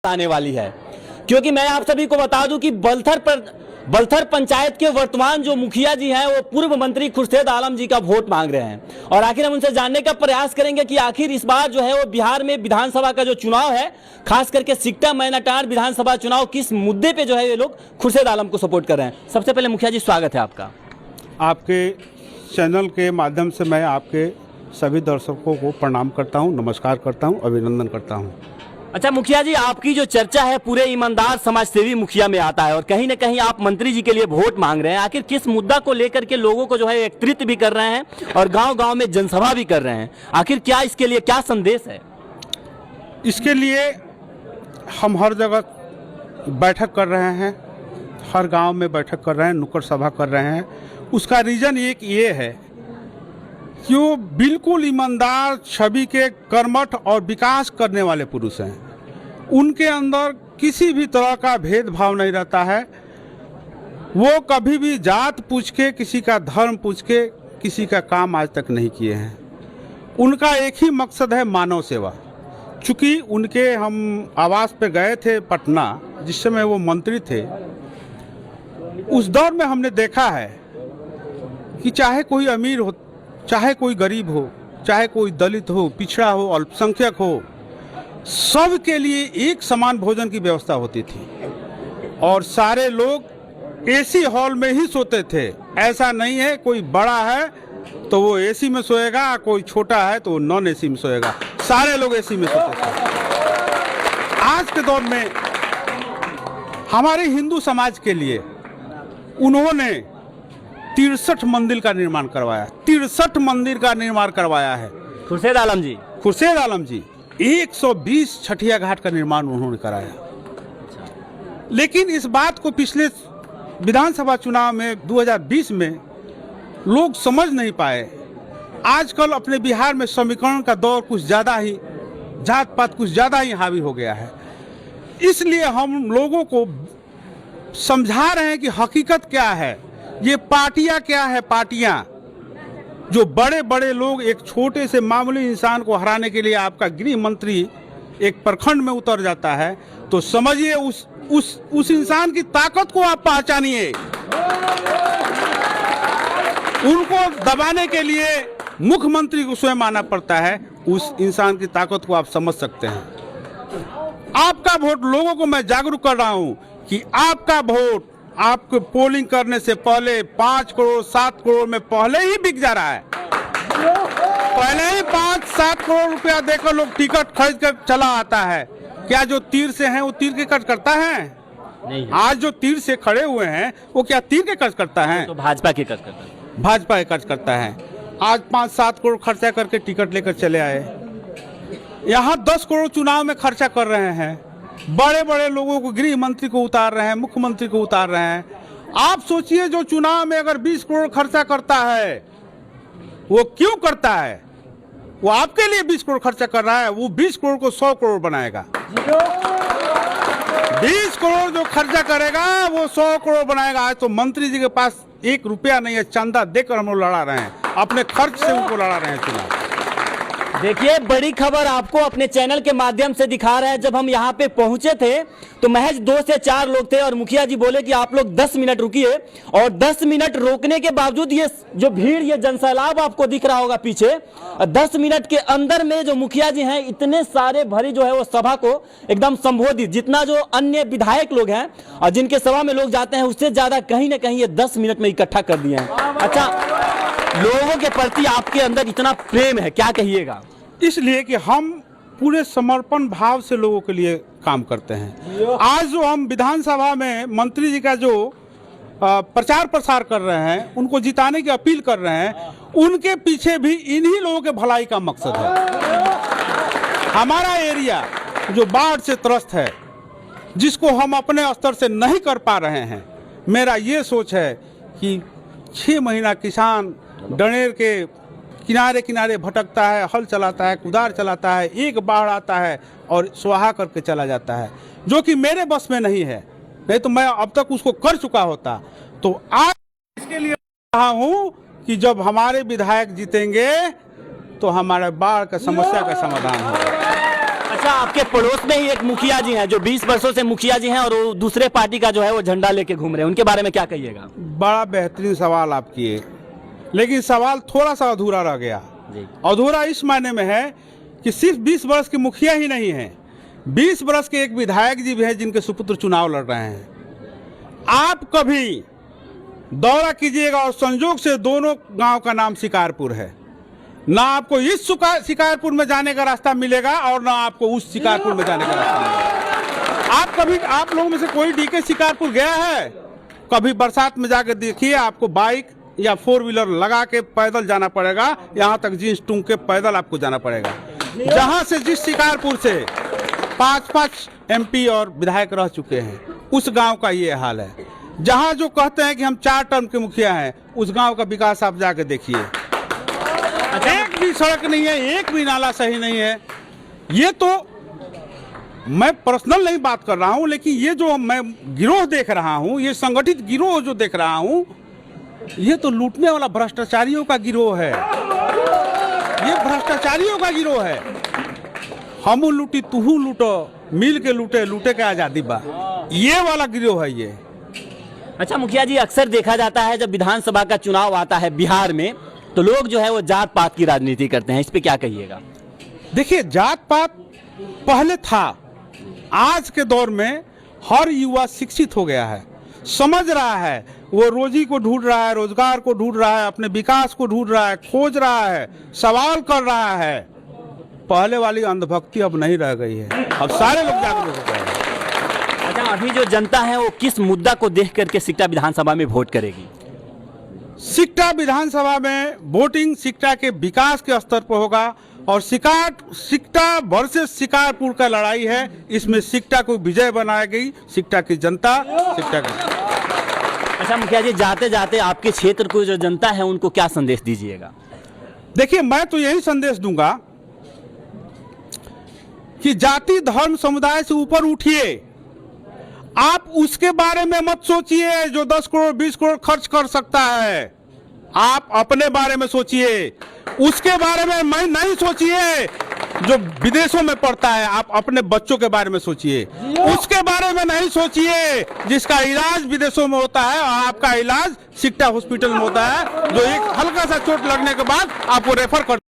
आने वाली है, क्योंकि मैं आप सभी को बता दूं कि बलथर पंचायत के वर्तमान जो मुखिया जी हैं वो पूर्व मंत्री खुर्शीद आलम जी का वोट मांग रहे हैं। और आखिर हम उनसे जानने का प्रयास करेंगे कि आखिर इस बार जो है वो बिहार में विधानसभा का जो चुनाव है, खास करके सिकटा मैनाटांड विधानसभा चुनाव, किस मुद्दे पे जो है ये लोग खुर्शीद आलम को सपोर्ट कर रहे हैं। सबसे पहले मुखिया जी स्वागत है आपका। आपके चैनल के माध्यम से मैं आपके सभी दर्शकों को प्रणाम करता हूं, नमस्कार करता हूं, अभिनंदन करता हूं। अच्छा मुखिया जी, आपकी जो चर्चा है पूरे ईमानदार समाजसेवी मुखिया में आता है और कहीं ना कहीं आप मंत्री जी के लिए वोट मांग रहे हैं। आखिर किस मुद्दा को लेकर के लोगों को जो है एकत्रित भी कर रहे हैं और गांव-गांव में जनसभा भी कर रहे हैं, आखिर क्या इसके लिए क्या संदेश है? इसके लिए हम हर जगह बैठक कर रहे हैं, हर गांव में बैठक कर रहे हैं, नुक्कड़ सभा कर रहे हैं। उसका रीज़न एक ये है कि वो बिल्कुल ईमानदार, छवि के, कर्मठ और विकास करने वाले पुरुष हैं। उनके अंदर किसी भी तरह का भेदभाव नहीं रहता है। वो कभी भी जात पूछ के, किसी का धर्म पूछ के किसी का काम आज तक नहीं किए हैं। उनका एक ही मकसद है, मानव सेवा। चूँकि उनके हम आवास पे गए थे पटना, जिस समय वो मंत्री थे, उस दौर में हमने देखा है कि चाहे कोई अमीर हो, चाहे कोई गरीब हो, चाहे कोई दलित हो, पिछड़ा हो, अल्पसंख्यक हो, सब के लिए एक समान भोजन की व्यवस्था होती थी और सारे लोग एसी हॉल में ही सोते थे। ऐसा नहीं है कोई बड़ा है तो वो एसी में सोएगा, कोई छोटा है तो वो नॉन एसी में सोएगा, सारे लोग एसी में सोते थे। आज के दौर में हमारे हिंदू समाज के लिए उन्होंने 63 मंदिर का निर्माण करवाया, 63 मंदिर का निर्माण करवाया है खुर्शीद आलम जी। 120 छठिया घाट का निर्माण उन्होंने कराया। लेकिन इस बात को पिछले विधानसभा चुनाव में 2020 में लोग समझ नहीं पाए। आजकल अपने बिहार में समीकरण का दौर कुछ ज़्यादा ही, जात पात कुछ ज़्यादा ही हावी हो गया है। इसलिए हम लोगों को समझा रहे हैं कि हकीकत क्या है, ये पार्टियां क्या है। पार्टियां जो बड़े बड़े लोग, एक छोटे से मामूली इंसान को हराने के लिए आपका गृह मंत्री एक प्रखंड में उतर जाता है, तो समझिए उस इंसान की ताकत को आप पहचानिए। उनको दबाने के लिए मुख्यमंत्री को स्वयं आना पड़ता है। उस इंसान की ताकत को आप समझ सकते हैं। आपका वोट, लोगों को मैं जागरूक कर रहा हूं कि आपका वोट आपको पोलिंग करने से पहले 5 करोड़ 7 करोड़ में पहले ही बिक जा रहा है। पहले ही 5-7 करोड़ रुपया देकर लोग टिकट खरीद कर चला आता है। क्या जो तीर से हैं वो तीर के खर्च करता है? नहीं। आज जो तीर से खड़े हुए हैं वो क्या तीर के खर्च करता है? तो भाजपा के खर्च करता है। भाजपा के खर्च करता है। आज 5-7 करोड़ खर्चा करके टिकट लेकर चले आए। यहाँ 10 करोड़ चुनाव में खर्चा कर रहे हैं। बड़े बड़े लोगों को, गृह मंत्री को उतार रहे हैं, मुख्यमंत्री को उतार रहे हैं। आप सोचिए, जो चुनाव में अगर 20 करोड़ खर्चा करता है, वो क्यों करता है? वो आपके लिए 20 करोड़ खर्चा कर रहा है, वो 20 करोड़ को 100 करोड़ बनाएगा। 20 करोड़ जो खर्चा करेगा वो 100 करोड़ बनाएगा। आज तो मंत्री जी के पास 1 रुपया नहीं है, चंदा देकर हम लोग लड़ा रहे हैं, अपने खर्च से उनको लड़ा रहे हैं चुनाव। देखिए, बड़ी खबर आपको अपने चैनल के माध्यम से दिखा रहे हैं। जब हम यहाँ पे पहुंचे थे तो महज 2 से 4 लोग थे और मुखिया जी बोले कि आप लोग 10 मिनट रुकिए, और 10 मिनट रोकने के बावजूद ये जो भीड़, ये जनसैलाब आपको दिख रहा होगा पीछे, 10 मिनट के अंदर में जो मुखिया जी हैं इतने सारे भरी जो है वो सभा को एकदम संबोधित, जितना जो अन्य विधायक लोग हैं और जिनके सभा में लोग जाते हैं उससे ज्यादा कहीं ना कहीं ये 10 मिनट में इकट्ठा कर दिए हैं। अच्छा, लोगों के प्रति आपके अंदर इतना प्रेम है, क्या कहिएगा? इसलिए कि हम पूरे समर्पण भाव से लोगों के लिए काम करते हैं। आज जो हम विधानसभा में मंत्री जी का जो प्रचार प्रसार कर रहे हैं, उनको जिताने की अपील कर रहे हैं, उनके पीछे भी इन्हीं लोगों के भलाई का मकसद है। हमारा एरिया जो बाढ़ से त्रस्त है, जिसको हम अपने स्तर से नहीं कर पा रहे हैं, मेरा ये सोच है कि 6 महीना किसान डनेर के किनारे किनारे भटकता है, हल चलाता है, कुदार चलाता है, एक बाढ़ आता है और स्वाहा करके चला जाता है, जो कि मेरे बस में नहीं है। नहीं तो मैं अब तक उसको कर चुका होता। तो आज इसके लिए कहा हूँ कि जब हमारे विधायक जीतेंगे तो हमारे बाढ़ का समस्या का समाधान होगा। अच्छा, आपके पड़ोस में ही एक मुखिया जी हैं जो 20 वर्षों से मुखिया जी हैं और वो दूसरे पार्टी का जो है वो झंडा लेके घूम रहे हैं, उनके बारे में क्या कहिएगा? बड़ा बेहतरीन सवाल आप किए, लेकिन सवाल थोड़ा सा अधूरा रह गया। अधूरा इस मायने में है कि सिर्फ 20 वर्ष के मुखिया ही नहीं है, 20 वर्ष के एक विधायक जी भी हैं जिनके सुपुत्र चुनाव लड़ रहे हैं। आप कभी दौरा कीजिएगा और संजोग से दोनों गांव का नाम शिकारपुर है, ना आपको इस शिकारपुर में जाने का रास्ता मिलेगा और ना आपको उस शिकारपुर में जाने का रास्ता मिलेगा। आप लोगों में से कोई डीके शिकारपुर गया है? कभी बरसात में जाकर देखिए, आपको बाइक या 4 व्हीलर लगा के पैदल जाना पड़ेगा, यहाँ तक जींस टूंग के पैदल आपको जाना पड़ेगा। जहाँ से जिस शिकारपुर से 5-5 MP और विधायक रह चुके हैं, उस गांव का ये हाल है। जहाँ जो कहते हैं कि हम 4 टर्म के मुखिया हैं, उस गांव का विकास आप जाके देखिए। एक भी सड़क नहीं है, एक भी नाला सही नहीं है। ये तो मैं पर्सनल नहीं बात कर रहा हूं, लेकिन ये जो मैं गिरोह देख रहा हूं, ये संगठित गिरोह जो देख रहा हूं, ये तो लूटने वाला भ्रष्टाचारियों का गिरोह है। ये भ्रष्टाचारियों का गिरोह है। हमू लूटी तुहू लूटो, मिल के लूटे, लूटे के आजादी बा, ये वाला गिरोह है ये। अच्छा मुखिया जी, अक्सर देखा जाता है जब विधानसभा का चुनाव आता है बिहार में, तो लोग जो है वो जात पात की राजनीति करते हैं, इस पे क्या कहिएगा? देखिए, जात पात पहले था, आज के दौर में हर युवा शिक्षित हो गया है, समझ रहा है, वो रोजी को ढूंढ रहा है, रोजगार को ढूंढ रहा है, अपने विकास को ढूंढ रहा है, खोज रहा है, सवाल कर रहा है। पहले वाली अंधभक्ति अब नहीं रह गई है, अब सारे लोग जागरूक हो गए हैं। अच्छा, अभी जो जनता है वो किस मुद्दा को देख करके सिकटा विधानसभा में वोट करेगी? सिकटा विधानसभा में वोटिंग सिकटा के विकास के स्तर पर होगा और सिकटा वर्सेस शिकारपुर का लड़ाई है। इसमें सिकटा को विजय बनाएगी सिकटा की जनता, सिकटा की। अच्छा मुखिया जी, जाते जाते आपके क्षेत्र को जो जनता है उनको क्या संदेश दीजिएगा? देखिए, मैं तो यही संदेश दूंगा कि जाति धर्म समुदाय से ऊपर उठिए। आप उसके बारे में मत सोचिए जो 10 करोड़ 20 करोड़ खर्च कर सकता है, आप अपने बारे में सोचिए। उसके बारे में मैं नहीं सोचिए जो विदेशों में पढ़ता है, आप अपने बच्चों के बारे में सोचिए। उसके बारे में नहीं सोचिए जिसका इलाज विदेशों में होता है और आपका इलाज सिकटा हॉस्पिटल में होता है, जो एक हल्का सा चोट लगने के बाद आपको रेफर कर